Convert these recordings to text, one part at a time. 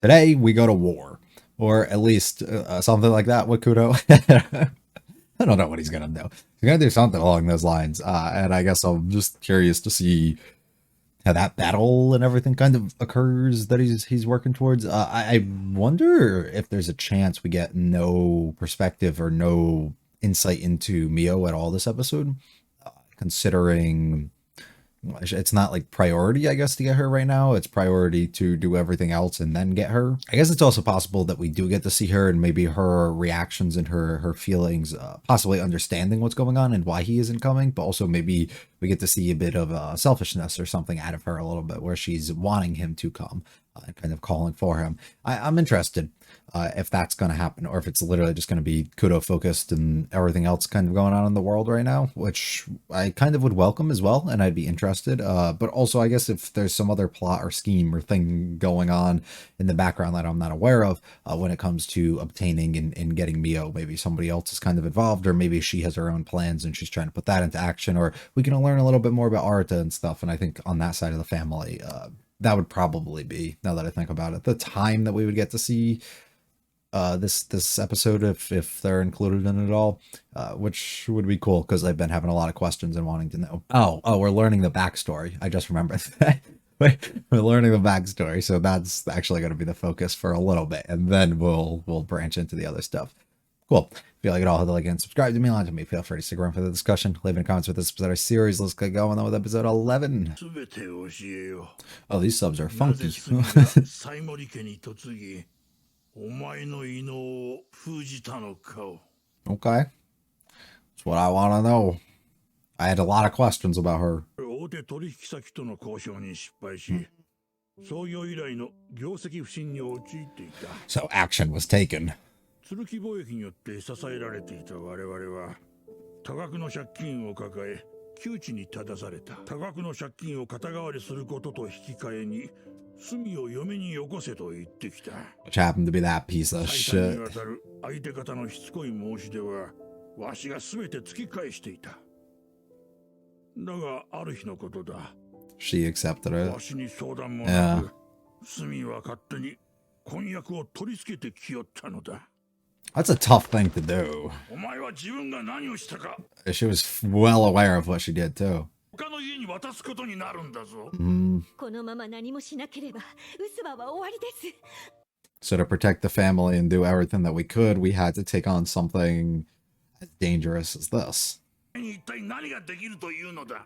Today we go to war, or at least something like that with Kudo. I don't know what he's gonna do. He's gonna do something along those lines, and I guess I'm just curious to see how that battle and everything kind of occurs that he's working towards. I wonder if there's a chance we get no perspective or no insight into Mio at all this episode, considering it's not like priority, I guess, to get her right now. It's priority to do everything else and then get her. I guess it's also possible that we do get to see her and maybe her reactions and her feelings, possibly understanding what's going on and why he isn't coming, but also maybe we get to see a bit of selfishness or something out of her a little bit where she's wanting him to come and kind of calling for him. I'm interested if that's going to happen, or if it's literally just going to be Kudo focused and everything else kind of going on in the world right now, which I kind of would welcome as well, and I'd be interested. But also, I guess if there's some other plot or scheme or thing going on in the background that I'm not aware of when it comes to obtaining and getting Mio, maybe somebody else is kind of involved, or maybe she has her own plans and she's trying to put that into action, or we can learn a little bit more about Arata and stuff. And I think on that side of the family, that would probably be, now that I think about it, the time that we would get to see this episode if they're included in it all, which would be cool because I've been having a lot of questions and wanting to know. Oh, we're learning the backstory. I just remembered that. We're learning the backstory, so that's actually going to be the focus for a little bit, and then we'll branch into the other stuff. Cool. If you like it all, hit the like and subscribe to me. Like to me. Feel free to stick around for the discussion. Leave any comments with this episode of our series. Let's get going on with episode 11. Oh, these subs are funky. お前の異能を封じたのか。 Okay. That's what I want to know. I had a lot of questions about her. 大手取引先との交渉に失敗し、創業以来の業績不振に陥っていた。 So action was taken. 鶴木貿易によって支えられていた我々は多額の借金を抱え窮地に立たされた。多額の借金を肩代わりすることと引き換えに罪を嫁によこせと言ってきた。 Which happened to be that piece of 再三に shit. わたる相手方のしつこい申し出はわしが全て突き返していた。だがある日のことだ。 She accepted わ it. しに相談もなく、罪は勝手に婚約を取り付けてきよったのだ。 That's a tough thing to do. お前は自分が何をしたか She was well aware of what she did too. 他の家に渡すことになるんだぞ。 このまま何もしなければ、ウスバは終わりです。 So to protect the family and do everything that we could, we had to take on something as dangerous as this. 一体何ができるというのだ。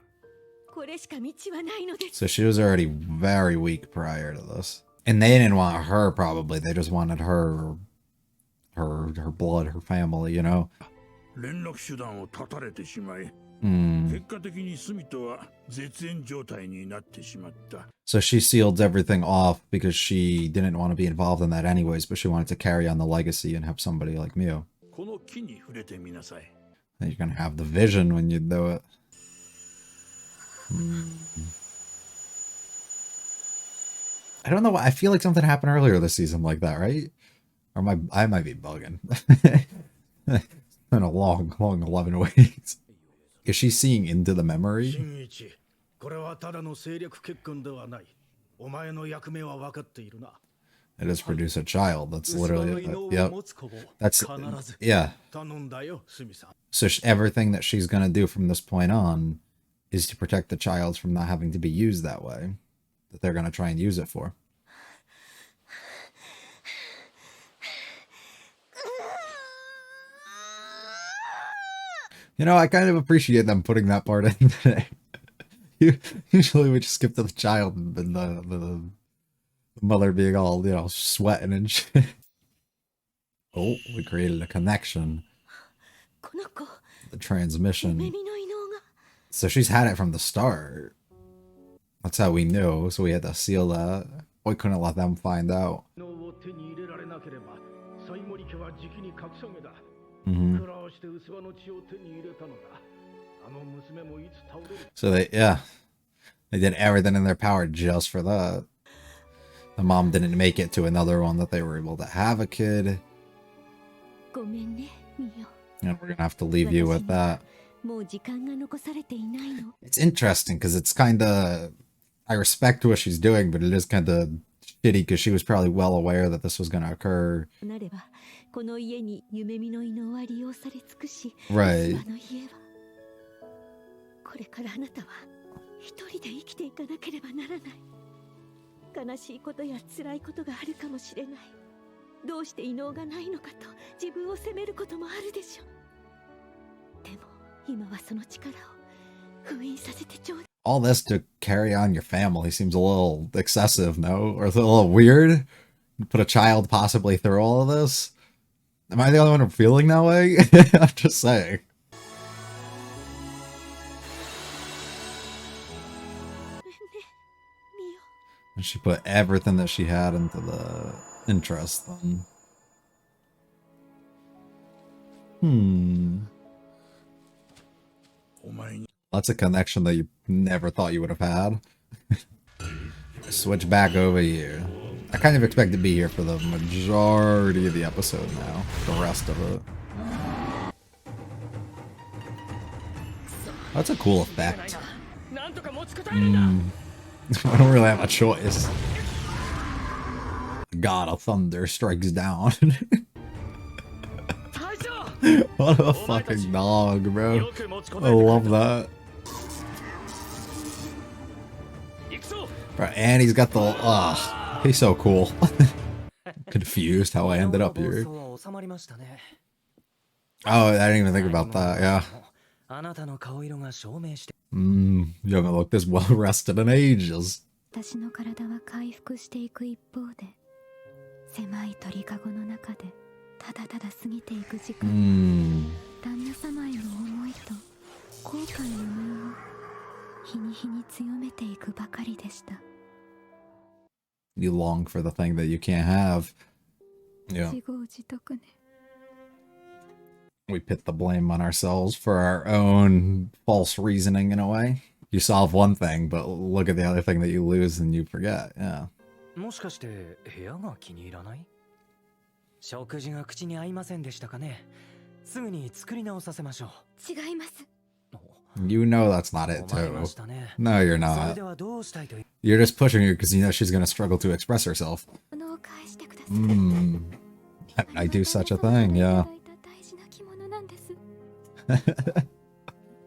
これしか道はないのです。 So she was already very weak prior to this. And they didn't want her probably. They just wanted her blood, her family, you know? 連絡手段を断たれてしまい、 Hmm. 結果的にスミとは絶縁状態になってしまった。 So she sealed everything off because she didn't want to be involved in that anyways, but she wanted to carry on the legacy and have somebody like Mio. この木に触れてみなさい。 And you're gonna have the vision when you do it. I don't know. I feel like something happened earlier this season like that, right? Or I might be bugging. It's been a long 11 weeks. Is she seeing into the memory? 新一、これはただの政略結婚ではない。お前の役目は分かっているな。 It is produce a child. That's literally, 器の異能を yep. 持つ子を That's, 必ず yeah. 頼んだよ、スミさん。 So everything that she's gonna do from this point on is to protect the child from not having to be used that way. That they're gonna try and use it for. You know, I kind of appreciate them putting that part in today. Usually we just skip to the child and the mother being all, you know, sweating and shit. Oh, we created a connection. この子、 The transmission. 耳の異能が。 So she's had it from the start. That's how we knew, so we had to seal that. We couldn't let them find out. 異能を手に入れられなければ、西森家はじきに格下げだ。 Mhm. 苦労して器の血を手に入れたのだ。あの娘もいつ倒れる。 So they did everything in their power just for that. The mom didn't make it to another one that they were able to have a kid. ごめんね、ミオ。 And we're gonna have to leave you with that. もう時間が残されていないの。 It's interesting because it's kind of, I respect what she's doing, but it is kind of shitty because she was probably well aware that this was going to occur. なればこの家に夢見の異能は利用され尽くし、 Right. あの家はこれからあなたは一人で生きていかなければならない。悲しいことや辛いことがあるかもしれない。どうして異能がないのかと自分を責めることもあるでしょう。でも今はその力を封印させてちょうだい。 All this to carry on your family seems a little excessive, no? Or a little weird? Put a child possibly through all of this? Am I the only one who feeling that way? I'm just saying. And she put everything that she had into the interest then. That's a connection that you never thought you would have had. Switch back over here. I kind of expect to be here for the majority of the episode now. The rest of it. That's a cool effect. I don't really have a choice. God of Thunder strikes down. What a fucking dog, bro. I love that. Bro, and he's got the... he's so cool. Confused how I ended up here. Oh, I didn't even think about that, yeah. You haven't looked this well rested in ages. 私の体は回復していく一方で、狭い鳥かごの中でただただ過ぎていく時間、旦那様への思いと後悔の念を日に日に強めていくばかりでした。 You long for the thing that you can't have. Yeah. 自業自得ね。 We put the blame on ourselves for our own false reasoning in a way. You solve one thing, but look at the other thing that you lose and you forget. Yeah. もしかして部屋が気に入らない？食事が口に合いませんでしたかね。すぐに作り直させましょう。違います。 You know that's not it 思い too. ましたね。 No, you're それ not. ではどうしたいと？ You're just pushing her because you know she's gonna struggle to express herself. 物を返してください。 I do such a thing, yeah. 大事な着物なんです。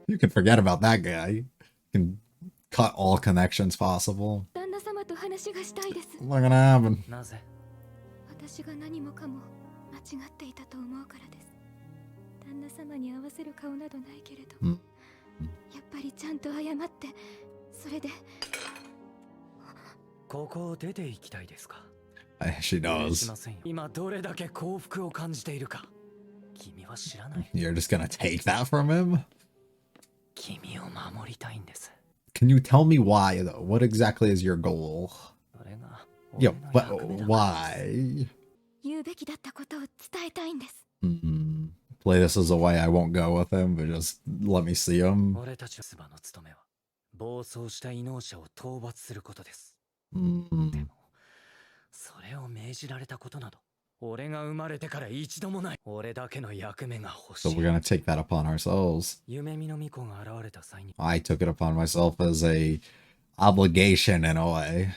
You can forget about that guy. You can cut all connections possible. 旦那様と話がしたいです。 What's gonna happen? なぜ？私が何もかも間違っていたと思うからです。旦那様に合わせる顔などないけれど、やっぱりちゃんと謝って、それで。ここを出て行きたいですか？ She し knows. ませんよ。今どれだけ幸福を感じているか。君は知らない。 You're just gonna take that from him? 君を守りたいんです。 Can you tell me why though? What exactly is your goal? それが Yeah, 俺 but の役目だ。 why? 言うべきだったことを伝えたいんです。 Play this as a way I won't go with him, but just let me see him. 俺たちのスバの務めは暴走した異能者を討伐することです。 それを命じられたことなど俺が生まれてから一度もない。俺だけの役目が欲し So い。 we're gonna take that upon ourselves. 夢見の巫女が現れた際に I took it upon myself as a obligation in a way.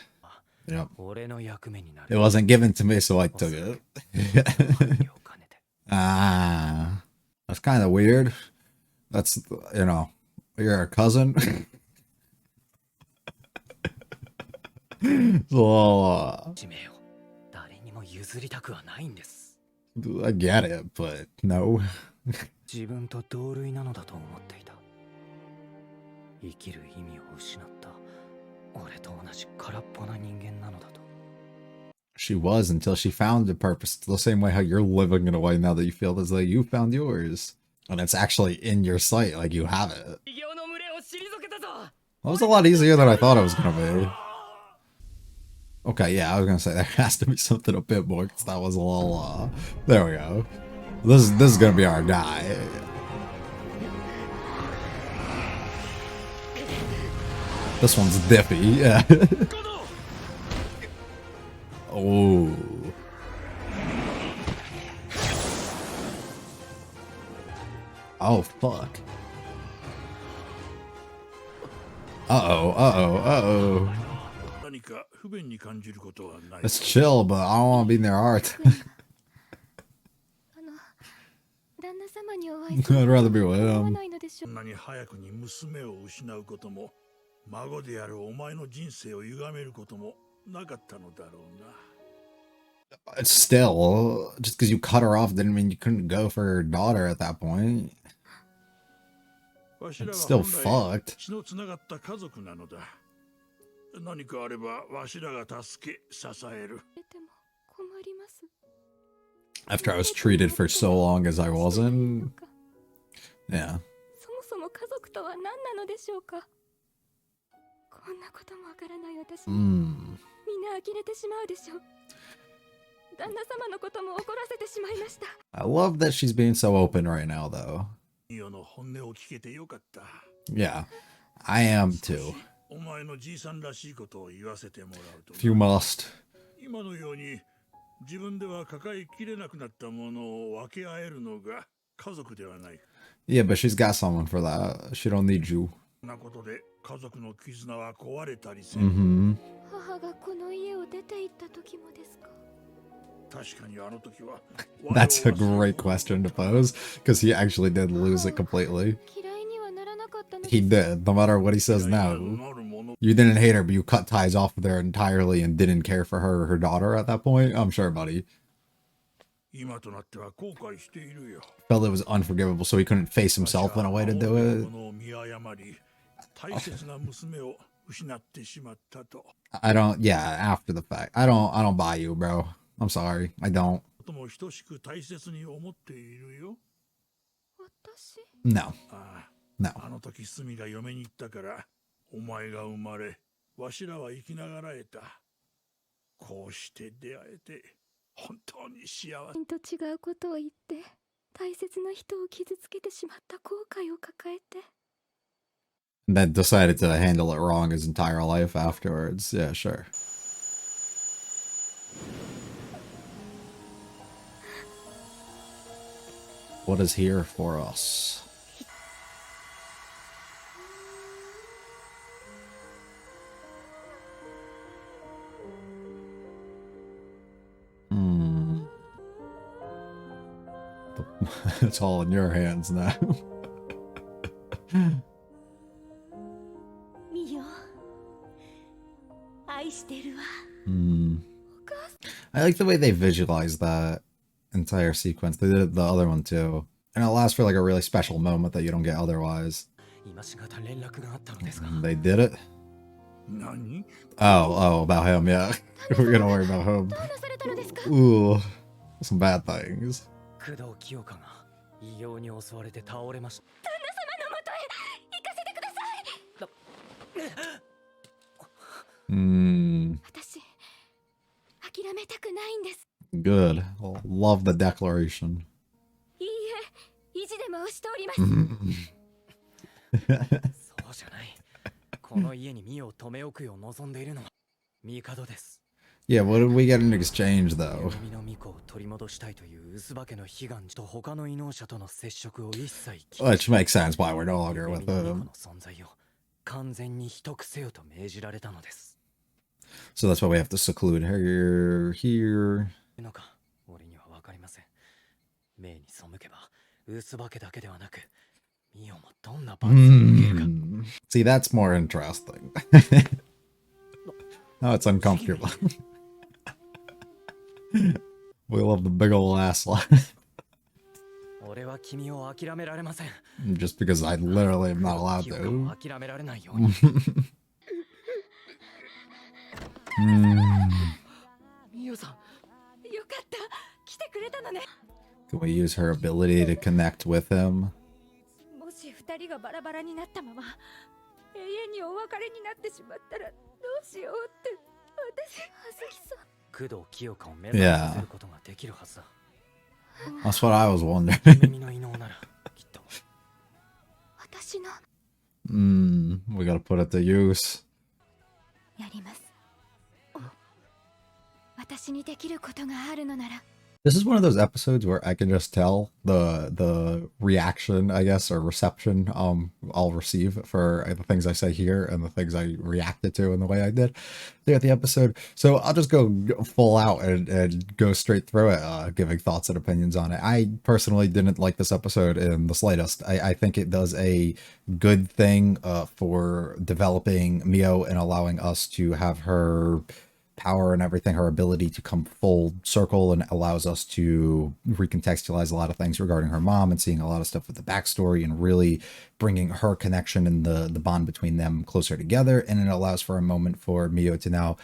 Yep. 俺の役目にな It る。 wasn't given to me, so I took it. 管理を兼ねて Ah, that's kind of weird. That's, you know, you're a cousin. So, 使命を誰にも譲りたくはないんです。 I get it, but no. 自分と同類なのだと思っていた。生きる意味を失った俺と同じ空っぽな人間なのだと。 She was until she found a purpose. It's the same way how you're living in a way now that you feel as though you found yours. And it's actually in your sight, like you have it. 異形の群れを退けたぞ。 That was a lot easier than I thought it was gonna be. Okay, yeah, I was gonna say there has to be something a bit more, because that was a little, there we go. This is gonna be our guy. This one's Diffy, yeah. Oh. Oh, fuck. Uh-oh, uh-oh, uh-oh. 何か不便に感じることはない。 It's chill, but I don't want to be in their art. 旦那様にお会い I'd rather be with 構わ him. ないのでしょそんなに早くに娘を失うことも、孫であるお前の人生を歪めることもなかったのだろうな。 It's still, just because you cut her off didn't mean you couldn't go for her daughter at that point. わしら It's は still 本来 fucked. 血のつながった家族なのだ。何かあればわしらが助け支える。でも困ります After I was treated for so long as I wasn't. Yeah. そもそも家族とは何なのでしょうか。こんなこともわからない私に Mm. みんな呆れてしまうでしょう。旦那様のことも怒らせてしまいました。 I love that she's being so open right now, though. ミオの本音を聞けてよかった。 Yeah, I am too. お前のじいさんらしいことを言わせてもらうと、 If you must. 今のように自分では抱えきれなくなったものを分け合えるのが家族ではない。 Yeah, but she's got someone for that. She don't need you. そんなことで家族の絆は壊れたりせん。 Mm-hmm. 母がこの家を出て行った時もですか。確かにあの時は That's a great question to pose, because he actually did lose it completely. 嫌いにはならなかったの He ですか。 did, no matter what he says now. You didn't hate her, but you cut ties off with her entirely and didn't care for her or her daughter at that point? I'm sure, buddy. 今となっては後悔しているよ。 Felt it was unforgivable, so he couldn't face himself in a way to do it. この見誤り、大切な娘を失ってしまったと。 I don't, yeah, after the fact. I don't buy you, bro. I'm sorry. I don't. とも等しく大切に思っているよ。私 No. あ No. あ、あの時スミが嫁に行ったから、お前が生まれ、わしらは生きながらえた。こうして出会えて、本当に幸せ。と違うことを言って大切な人を傷つけてしまった後悔を抱えて And then decided to handle it wrong his entire life afterwards. Yeah, sure. What is here for us? Hmm. It's all in your hands now. ミオ愛してるわ。 Hmm. I like the way they visualize that entire sequence. They did it the other one too. And it lasts for like a really special moment that you don't get otherwise. 今しがた連絡があったのですが They did it? 何 Oh, about him, yeah. We're gonna worry about him. どうなされたのですか。 Ooh, some bad things. 工藤清香が異様に襲われて倒れました 旦那様のもとへ行かせてください。 Hmm, 私諦めたくないんです。 good. Love the declaration. いいえ、意地でも押しております。そうじゃないこの家にミオを留め置くよう望んでいるのは帝です Yeah, what did we get in exchange though? 弓の巫女を取り戻したいという薄化けの悲願と他の異能者との接触を一切禁止 Which makes sense why we're no longer 弓 with の巫女 him. の存在を完全に秘匿せよと命じられたのです So that's why we have to seclude her here. のか俺には分かりません命に背けば薄化けだけではなくミオもどんな罰を受けるか See, that's more interesting. Now it's uncomfortable. We love the big ol' ass line. 俺は君を諦められません Just because I literally am not allowed 清香も to. 諦められないように Hmm. ミオさんよかった、来てくれたのね。 Can we use her ability to connect with him? もし二人がバラバラになったまま永遠にお別れになってしまったらどうしようって。私、葉月さん。工藤清香を目覚めさせることができるはずだ That's what I was wondering. 君の異能ならきっと私のWe gotta put it to use. やります。私にできることがあるのなら This is one of those episodes where I can just tell the reaction, I guess, or reception I'll receive for the things I say here and the things I reacted to in the way I did throughout the episode. So I'll just go full out and go straight through it, giving thoughts and opinions on it. I personally didn't like this episode in the slightest. I think it does a good thing for developing Mio and allowing us to have her power and everything, her ability to come full circle, and allows us to recontextualize a lot of things regarding her mom and seeing a lot of stuff with the backstory and really bringing her connection and the bond between them closer together. And it allows for a moment for Mio to now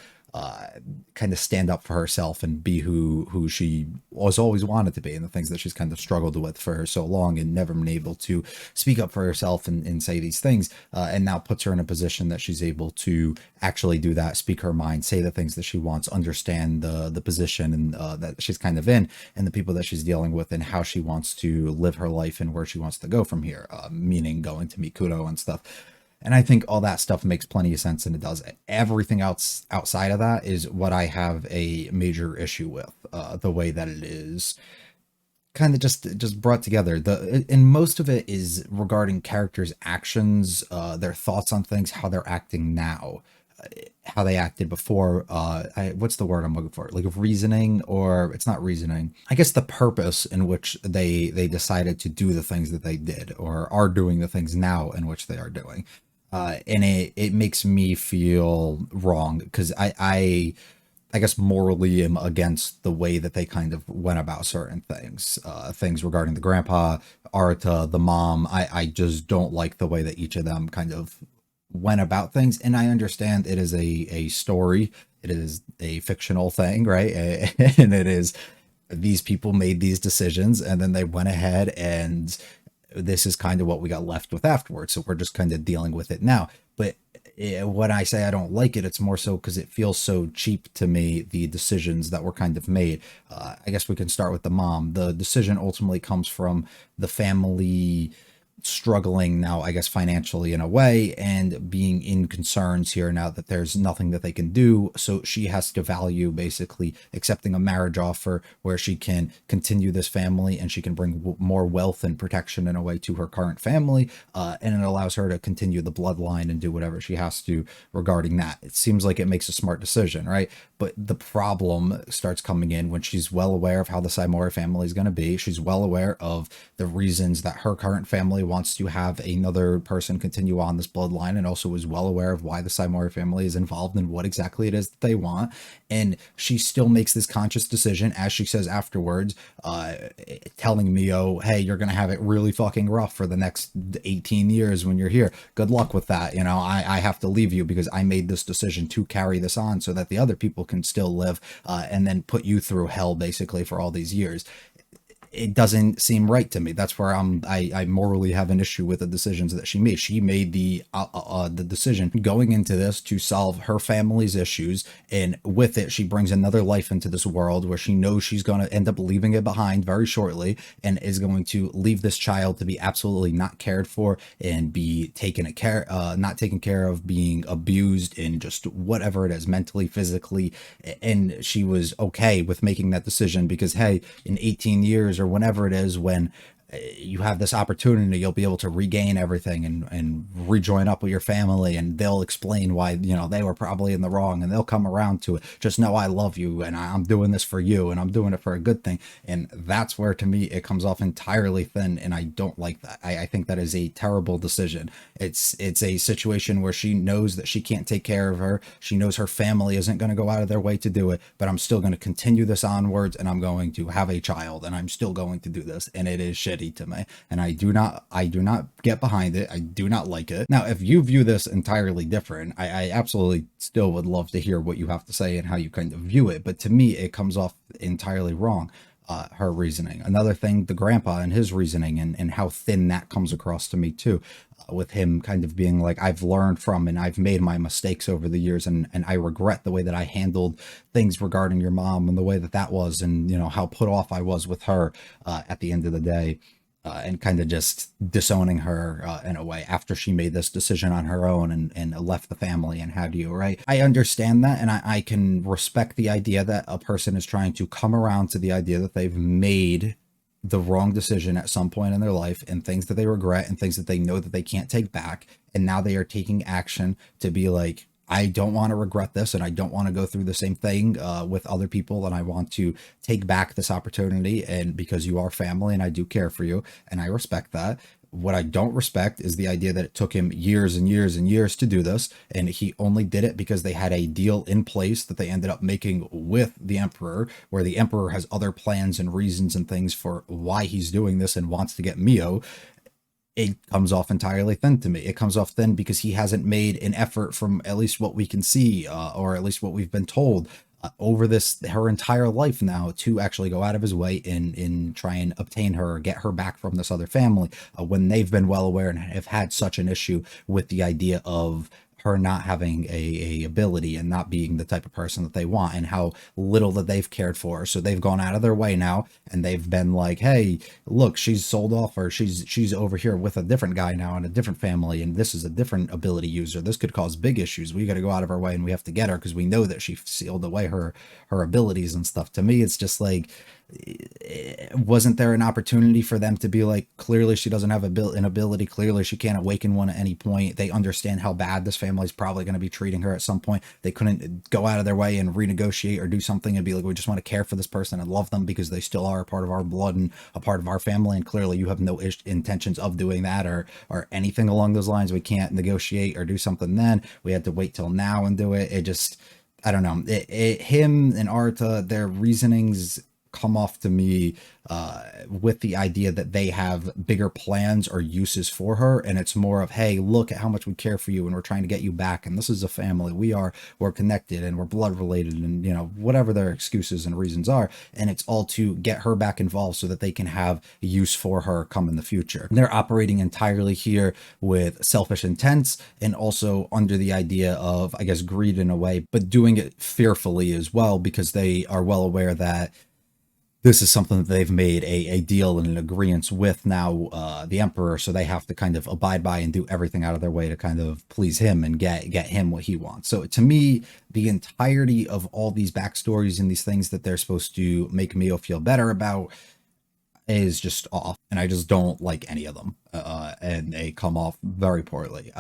kind of stand up for herself and be who she was always wanted to be, and the things that she's kind of struggled with for so long and never been able to speak up for herself and say these things, and now puts her in a position that she's able to actually do that, speak her mind, say the things that she wants, understand the position and that she's kind of in, and the people that she's dealing with, and how she wants to live her life and where she wants to go from here, meaning going to meet Kudo and stuff. And I think all that stuff makes plenty of sense, and it does. Everything else outside of that is what I have a major issue with, the way that it is kind of just brought together. And most of it is regarding characters' actions, their thoughts on things, how they're acting now, how they acted before. What's the word I'm looking for? Like reasoning, or it's not reasoning. I guess the purpose in which they decided to do the things that they did, or are doing the things now in which they are doing. And it makes me feel wrong, because I guess morally am against the way that they kind of went about certain things, things regarding the grandpa, Arata, the mom. I just don't like the way that each of them kind of went about things. And I understand it is a story, it is a fictional thing, right? And it is, these people made these decisions and then they went ahead, and this is kind of what we got left with afterwards. So we're just kind of dealing with it now. But when I say I don't like it, it's more so because it feels so cheap to me, the decisions that were kind of made. I guess we can start with the mom. The decision ultimately comes from the family struggling now, I guess, financially in a way, and being in concerns here now that there's nothing that they can do. So she has to value basically accepting a marriage offer where she can continue this family and she can bring more wealth and protection in a way to her current family. And it allows her to continue the bloodline and do whatever she has to regarding that. It seems like it makes a smart decision, right? But the problem starts coming in when she's well aware of how the Saimori family is going to be. She's well aware of the reasons that her current family wants to have another person continue on this bloodline, and also is well aware of why the Saimori family is involved and what exactly it is that they want. And she still makes this conscious decision, as she says afterwards, telling Mio, hey, you're going to have it really fucking rough for the next 18 years when you're here. Good luck with that. You know, I have to leave you because I made this decision to carry this on so that the other people can still live, and then put you through hell basically for all these years. It doesn't seem right to me. That's where I morally have an issue with the decisions that she made. She made the decision going into this to solve her family's issues, and with it, she brings another life into this world where she knows she's going to end up leaving it behind very shortly, and is going to leave this child to be absolutely not cared for and be not taken care of, being abused, and just whatever it is, mentally, physically. And she was okay with making that decision because, hey, in 18 years or whenever it is, when you have this opportunity, you'll be able to regain everything and rejoin up with your family, and they'll explain why, you know, they were probably in the wrong, and they'll come around to it. Just know I love you, and I'm doing this for you, and I'm doing it for a good thing. And that's where, to me, it comes off entirely thin, and I don't like that. I think that is a terrible decision. It's a situation where she knows that she can't take care of her. She knows her family isn't going to go out of their way to do it, but I'm still going to continue this onwards, and I'm going to have a child, and I'm still going to do this, and it is shitty to me, and I do not get behind it. I do not like it. Now, if you view this entirely different, I absolutely still would love to hear what you have to say and how you kind of view it, but to me, it comes off entirely wrong. Her reasoning. Another thing, the grandpa and his reasoning, and how thin that comes across to me too, with him kind of being like, I've learned from and I've made my mistakes over the years, and I regret the way that I handled things regarding your mom and the way that was, and, you know, how put off I was with her at the end of the day. and kind of just disowning her in a way after she made this decision on her own and left the family and had you, right? I understand that, and I can respect the idea that a person is trying to come around to the idea that they've made the wrong decision at some point in their life and things that they regret and things that they know that they can't take back. And now they are taking action to be like, I don't want to regret this, and I don't want to go through the same thing with other people, and I want to take back this opportunity, and because you are family and I do care for you and I respect that. What I don't respect is the idea that it took him years and years and years to do this, and he only did it because they had a deal in place that they ended up making with the Emperor, where the Emperor has other plans and reasons and things for why he's doing this and wants to get Mio. It comes off entirely thin to me. It comes off thin because he hasn't made an effort, from at least what we can see, or at least what we've been told, over her entire life now, to actually go out of his way in try and obtain her or get her back from this other family, when they've been well aware and have had such an issue with the idea of her not having a ability and not being the type of person that they want, and how little that they've cared for her. So they've gone out of their way now, and they've been like, hey, look, she's sold off, or she's over here with a different guy now in a different family, and this is a different ability user. This could cause big issues. We got to go out of our way, and we have to get her because we know that she sealed away her abilities and stuff. To me, it's just like, wasn't there an opportunity for them to be like, clearly she doesn't have an ability, clearly she can't awaken one at any point, they understand how bad this family is probably going to be treating her at some point, they couldn't go out of their way and renegotiate or do something and be like, we just want to care for this person and love them because they still are a part of our blood and a part of our family, and clearly you have no intentions of doing that or anything along those lines. We can't negotiate or do something then. We had to wait till now and do it. It just, I don't know, him and Arta, their reasonings come off to me with the idea that they have bigger plans or uses for her, and it's more of, hey, look at how much we care for you and we're trying to get you back, and this is a family, we're connected and we're blood related, and you know, whatever their excuses and reasons are, and it's all to get her back involved so that they can have use for her come in the future. And they're operating entirely here with selfish intents, and also under the idea of, I guess, greed in a way, but doing it fearfully as well, because they are well aware that this is something that they've made a deal and an agreement with now, the Emperor, so they have to kind of abide by and do everything out of their way to kind of please him and get him what he wants. So to me, the entirety of all these backstories and these things that they're supposed to make Mio feel better about is just off, and I just don't like any of them, and they come off very poorly.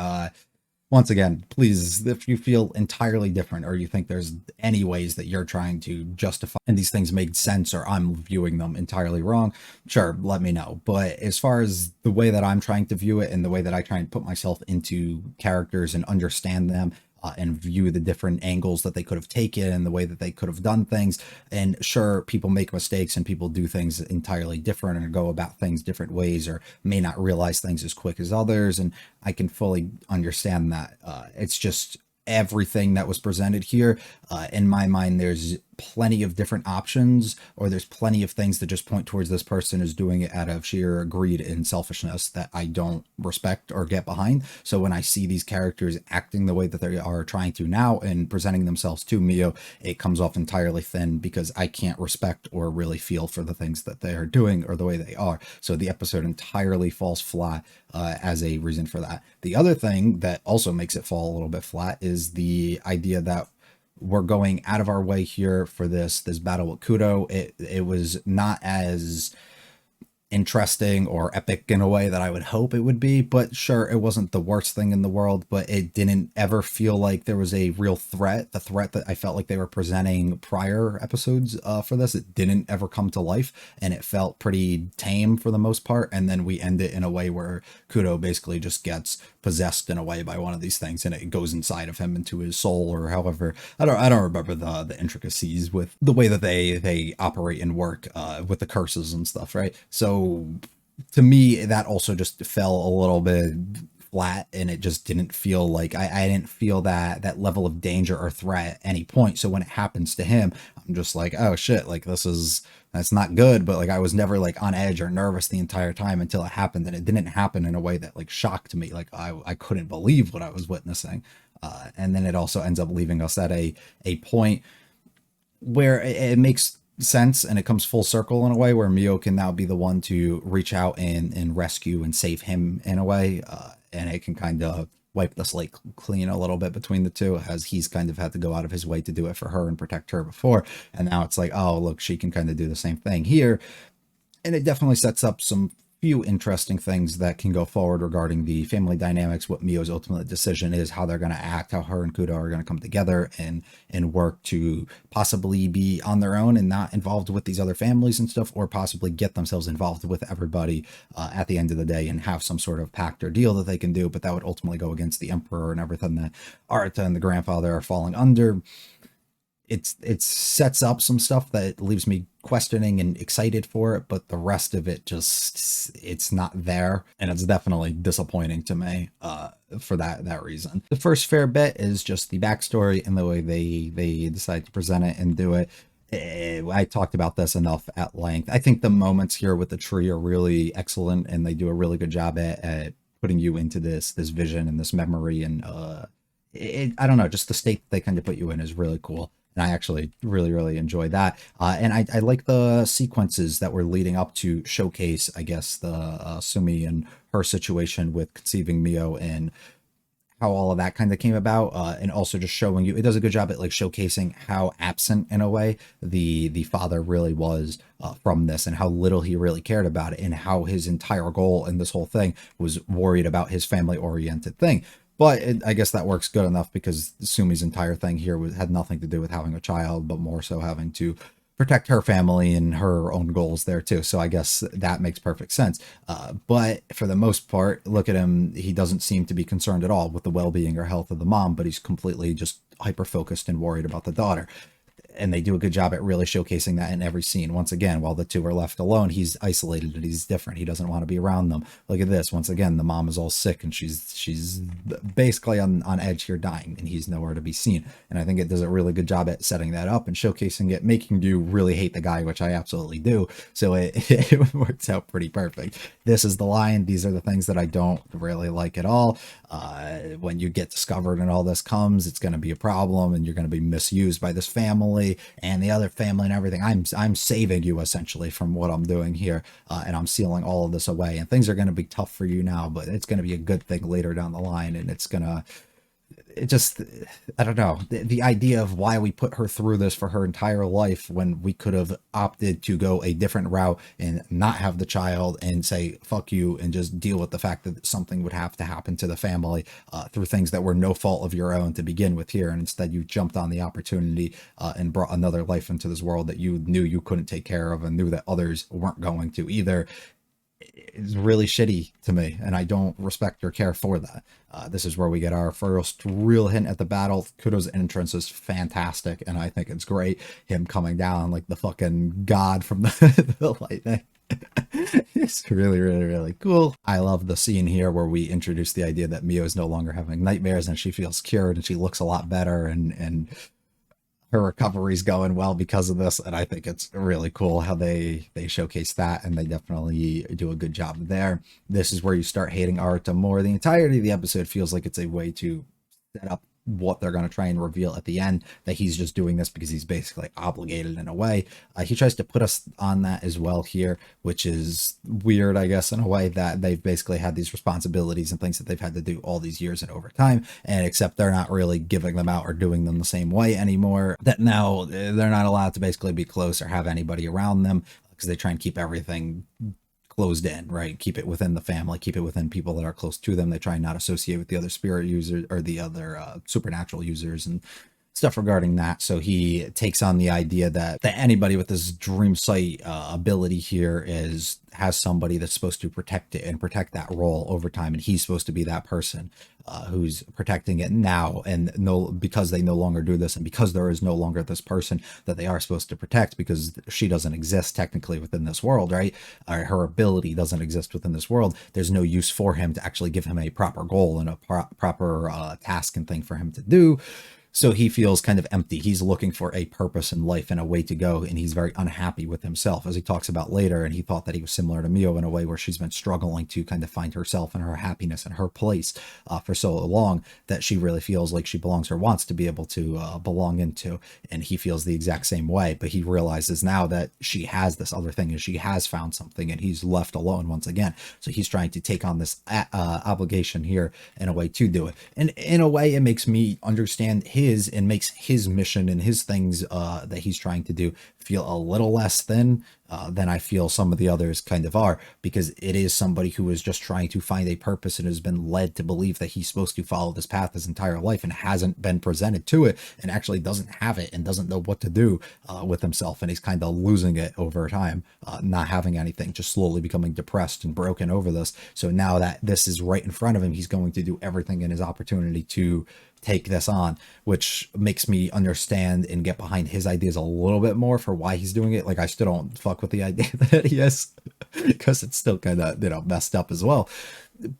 Once again, please, if you feel entirely different, or you think there's any ways that you're trying to justify and these things make sense, or I'm viewing them entirely wrong, sure, let me know. But as far as the way that I'm trying to view it and the way that I try and put myself into characters and understand them, and view the different angles that they could have taken and the way that they could have done things. And sure, people make mistakes and people do things entirely different and go about things different ways, or may not realize things as quick as others. And I can fully understand that. It's just everything that was presented here, in my mind, there's plenty of different options, or there's plenty of things that just point towards this person is doing it out of sheer greed and selfishness that I don't respect or get behind. So when I see these characters acting the way that they are trying to now and presenting themselves to Mio, it comes off entirely thin because I can't respect or really feel for the things that they are doing or the way they are. So the episode entirely falls flat as a reason for that. The other thing that also makes it fall a little bit flat is the idea that we're going out of our way here for this battle with Kudo. It was not as interesting or epic in a way that I would hope it would be, but sure, it wasn't the worst thing in the world, but it didn't ever feel like there was a real threat. The threat that I felt like they were presenting prior episodes for this, it didn't ever come to life, and it felt pretty tame for the most part. And then we end it in a way where Kudo basically just gets possessed in a way by one of these things, and it goes inside of him into his soul, or however, I don't remember the intricacies with the way that they operate and work with the curses and stuff, right? So to me, that also just fell a little bit flat, and it just didn't feel like I didn't feel that level of danger or threat at any point. So when it happens to him, I'm just like, oh shit, like that's not good. But like, I was never like on edge or nervous the entire time until it happened, and it didn't happen in a way that like shocked me. Like I couldn't believe what I was witnessing. And then it also ends up leaving us at a point where it makes sense, and it comes full circle in a way where Mio can now be the one to reach out and rescue and save him in a way, and it can kind of wipe the slate clean a little bit between the two, as he's kind of had to go out of his way to do it for her and protect her before, and now it's like, oh look, she can kind of do the same thing here. And it definitely sets up some few interesting things that can go forward regarding the family dynamics, what Mio's ultimate decision is, how they're going to act, how her and Kudo are going to come together and work to possibly be on their own and not involved with these other families and stuff, or possibly get themselves involved with everybody at the end of the day and have some sort of pact or deal that they can do, but that would ultimately go against the Emperor and everything that Arata and the grandfather are falling under. It sets up some stuff that leaves me questioning and excited for it, but the rest of it just, it's not there, and it's definitely disappointing to me for that reason. The first fair bit is just the backstory and the way they decide to present it and do it. I talked about this enough at length. I think the moments here with the tree are really excellent, and they do a really good job at putting you into this vision and this memory, and I don't know, just the state that they kind of put you in is really cool. And I actually really enjoy that. And I like the sequences that were leading up to showcase, I guess, the Sumi and her situation with conceiving Mio and how all of that kind of came about. And also just showing you, it does a good job at like showcasing how absent in a way the father really was from this, and how little he really cared about it, and how his entire goal in this whole thing was worried about his family oriented thing. But I guess that works good enough, because Sumi's entire thing here had nothing to do with having a child, but more so having to protect her family and her own goals there too. So I guess that makes perfect sense. But for the most part, look at him. He doesn't seem to be concerned at all with the well-being or health of the mom, but he's completely just hyper-focused and worried about the daughter. And they do a good job at really showcasing that in every scene. Once again, while the two are left alone, he's isolated and he's different. He doesn't want to be around them. Look at this. Once again, the mom is all sick and she's basically on edge here, dying, and he's nowhere to be seen. And I think it does a really good job at setting that up and showcasing it, making you really hate the guy, which I absolutely do. So it works out pretty perfect. This is the line. These are the things that I don't really like at all. When you get discovered and all this comes, it's going to be a problem, and you're going to be misused by this family and the other family and everything. I'm saving you essentially from what I'm doing here, and I'm sealing all of this away, and things are going to be tough for you now, but it's going to be a good thing later down the line. And it's gonna, it just, I don't know, the idea of why we put her through this for her entire life, when we could have opted to go a different route and not have the child and say fuck you and just deal with the fact that something would have to happen to the family through things that were no fault of your own to begin with here. And instead you jumped on the opportunity and brought another life into this world that you knew you couldn't take care of and knew that others weren't going to either. Is really shitty to me, and I don't respect or care for that. This is where we get our first real hint at the battle. Kudo's entrance is fantastic, and I think it's great. Him coming down like the fucking god from the lightning. It's really cool. I love the scene here where we introduce the idea that Mio is no longer having nightmares, and she feels cured, and she looks a lot better, and her recovery's going well because of this. And I think it's really cool how they showcase that, and they definitely do a good job there. This is where you start hating Arata more. The entirety of the episode feels like it's a way to set up what they're going to try and reveal at the end, that he's just doing this because he's basically obligated in a way. He tries to put us on that as well here, which is weird, I guess, in a way, that they've basically had these responsibilities and things that they've had to do all these years and over time, and except they're not really giving them out or doing them the same way anymore, that now they're not allowed to basically be close or have anybody around them, because they try and keep everything closed in, right? Keep it within the family, keep it within people that are close to them. They try and not associate with the other spirit users or the other supernatural users and stuff regarding that. So he takes on the idea that anybody with this dream sight ability here has somebody that's supposed to protect it and protect that role over time, and he's supposed to be that person who's protecting it now. And because they no longer do this, and because there is no longer this person that they are supposed to protect, because she doesn't exist technically within this world, right? Or her ability doesn't exist within this world. There's no use for him to actually give him a proper goal and a proper task and thing for him to do. So he feels kind of empty. He's looking for a purpose in life and a way to go, and he's very unhappy with himself, as he talks about later. And he thought that he was similar to Mio in a way where she's been struggling to kind of find herself and her happiness and her place for so long that she really feels like she belongs or wants to be able to belong into. And he feels the exact same way, but he realizes now that she has this other thing and she has found something, and he's left alone once again. So he's trying to take on this obligation here in a way to do it. And in a way, it makes me understand and makes his mission and his things that he's trying to do feel a little less than I feel some of the others kind of are, because it is somebody who is just trying to find a purpose and has been led to believe that he's supposed to follow this path his entire life and hasn't been presented to it, and actually doesn't have it and doesn't know what to do with himself, and he's kind of losing it over time, not having anything, just slowly becoming depressed and broken over this. So now that this is right in front of him, he's going to do everything in his opportunity to take this on, which makes me understand and get behind his ideas a little bit more for why he's doing it. Like, I still don't fuck with the idea that he is, because it's still kind of, messed up as well,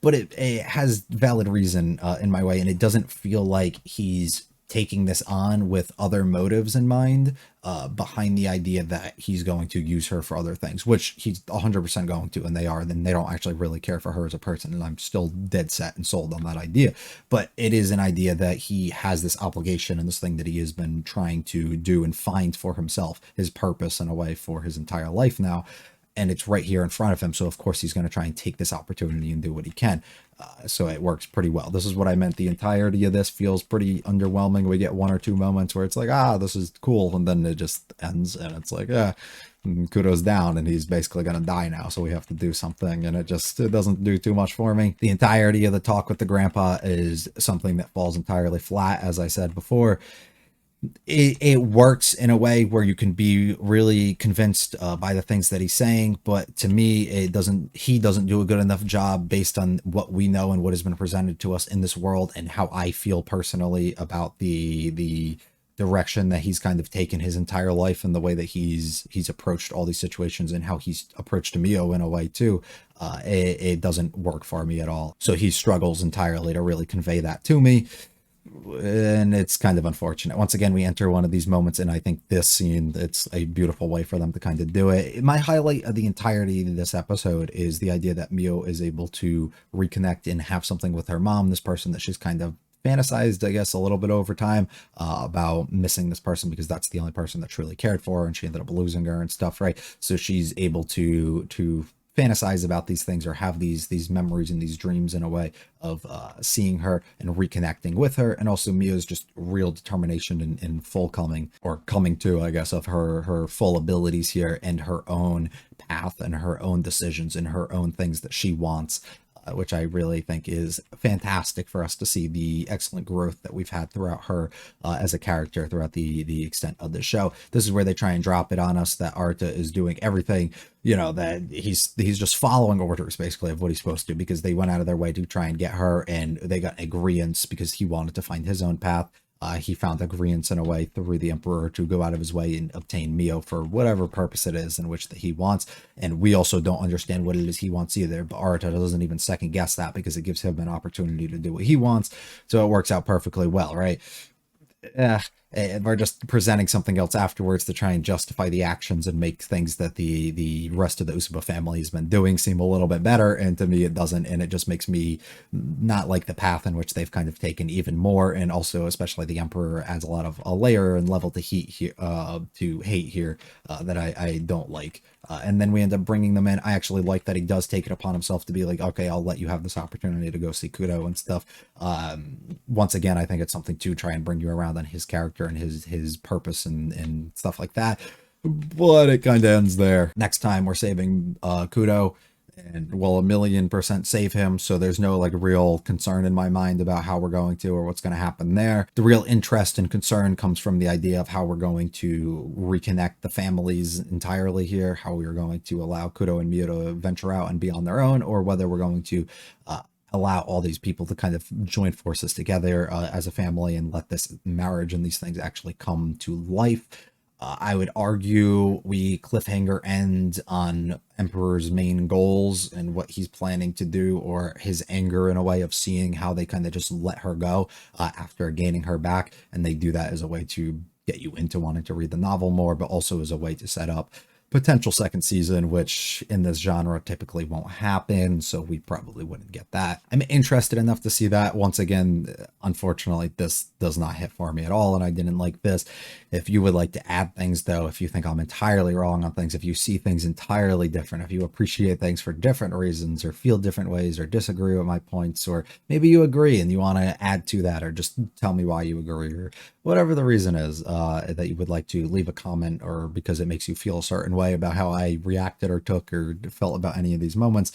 but it has valid reason in my way, and it doesn't feel like he's taking this on with other motives in mind behind the idea that he's going to use her for other things, which he's 100% going to, and then they don't actually really care for her as a person, and I'm still dead set and sold on that idea. But it is an idea that he has this obligation and this thing that he has been trying to do and find for himself, his purpose in a way for his entire life now, and it's right here in front of him. So of course he's going to try and take this opportunity and do what he can. So it works pretty well. This is what I meant. The entirety of this feels pretty underwhelming. We get one or two moments where it's like, this is cool, and then it just ends, and it's like, Kudo's down, and he's basically gonna die now, so we have to do something, and it doesn't do too much for me. The entirety of the talk with the grandpa is something that falls entirely flat, as I said before. It works in a way where you can be really convinced by the things that he's saying, but to me he doesn't do a good enough job based on what we know and what has been presented to us in this world, and how I feel personally about the direction that he's kind of taken his entire life, and the way that he's approached all these situations, and how he's approached Mio in a way too. It doesn't work for me at all, so he struggles entirely to really convey that to me. And it's kind of unfortunate. Once again, we enter one of these moments, and I think this scene, it's a beautiful way for them to kind of do it. My highlight of the entirety of this episode is the idea that Mio is able to reconnect and have something with her mom, this person that she's kind of fantasized, I guess, a little bit over time about missing this person, because that's the only person that truly cared for her, and she ended up losing her and stuff, right? So she's able to fantasize about these things, or have these memories and these dreams in a way of seeing her and reconnecting with her. And also Mio's just real determination in coming to, I guess, of her full abilities here, and her own path and her own decisions and her own things that she wants, which I really think is fantastic for us to see the excellent growth that we've had throughout her as a character throughout the extent of the show. This is where they try and drop it on us that Arata is doing everything, that he's just following orders basically of what he's supposed to, because they went out of their way to try and get her, and they got agreements because he wanted to find his own path. He found agreements in a way through the Emperor to go out of his way and obtain Mio for whatever purpose it is in which that he wants. And we also don't understand what it is he wants either, but Arata doesn't even second guess that, because it gives him an opportunity to do what he wants. So it works out perfectly well, right? We're just presenting something else afterwards to try and justify the actions and make things that the rest of the Usuba family has been doing seem a little bit better, and to me it doesn't, and it just makes me not like the path in which they've kind of taken even more. And also especially the Emperor adds a lot of a layer and level to hate here that I don't like. And then we end up bringing them in. I actually like that he does take it upon himself to be like, okay, I'll let you have this opportunity to go see Kudo and stuff. Once again, I think it's something to try and bring you around on his character and his purpose and stuff like that. But it kind of ends there. Next time we're saving Kudo, and we'll 1,000,000% save him, so there's no like real concern in my mind about how we're going to or what's going to happen there. The real interest and concern comes from the idea of how we're going to reconnect the families entirely here, how we're going to allow Kudo and Mio to venture out and be on their own, or whether we're going to allow all these people to kind of join forces together as a family and let this marriage and these things actually come to life. I would argue we cliffhanger end on Emperor's main goals and what he's planning to do, or his anger in a way of seeing how they kind of just let her go after gaining her back. And they do that as a way to get you into wanting to read the novel more, but also as a way to set up potential second season, which in this genre typically won't happen, so we probably wouldn't get that. I'm interested enough to see that. Once again, unfortunately, this does not hit for me at all, and I didn't like this. If you would like to add things, though, if you think I'm entirely wrong on things, if you see things entirely different, if you appreciate things for different reasons, or feel different ways, or disagree with my points, or maybe you agree and you want to add to that, or just tell me why you agree, or whatever the reason is that you would like to leave a comment, or because it makes you feel a certain way about how I reacted or took or felt about any of these moments,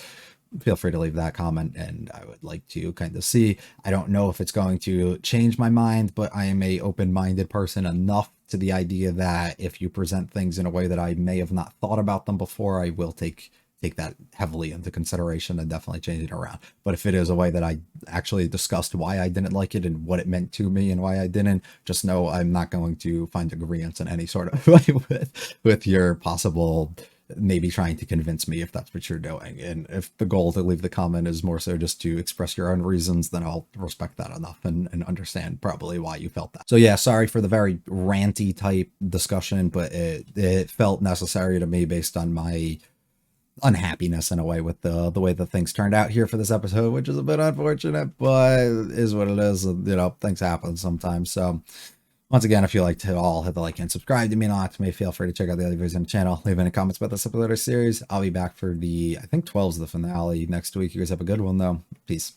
feel free to leave that comment, and I would like to kind of see. I don't know if it's going to change my mind, but I am a open-minded person enough to the idea that if you present things in a way that I may have not thought about them before, I will take that heavily into consideration and definitely change it around. But if it is a way that I actually discussed why I didn't like it and what it meant to me and why I didn't, just know I'm not going to find agreement in any sort of way with your possible maybe trying to convince me, if that's what you're doing. And if the goal to leave the comment is more so just to express your own reasons, then I'll respect that enough and understand probably why you felt that. So yeah, sorry for the very ranty type discussion, but it felt necessary to me based on my unhappiness in a way with the way that things turned out here for this episode, which is a bit unfortunate, but is what it is. You know, things happen sometimes. So once again, if you like to all hit the like and subscribe to me, not to me, feel free to check out the other videos on the channel. Leave any comments about this episode or series. I'll be back for I think 12's the finale next week. You guys have a good one though. Peace.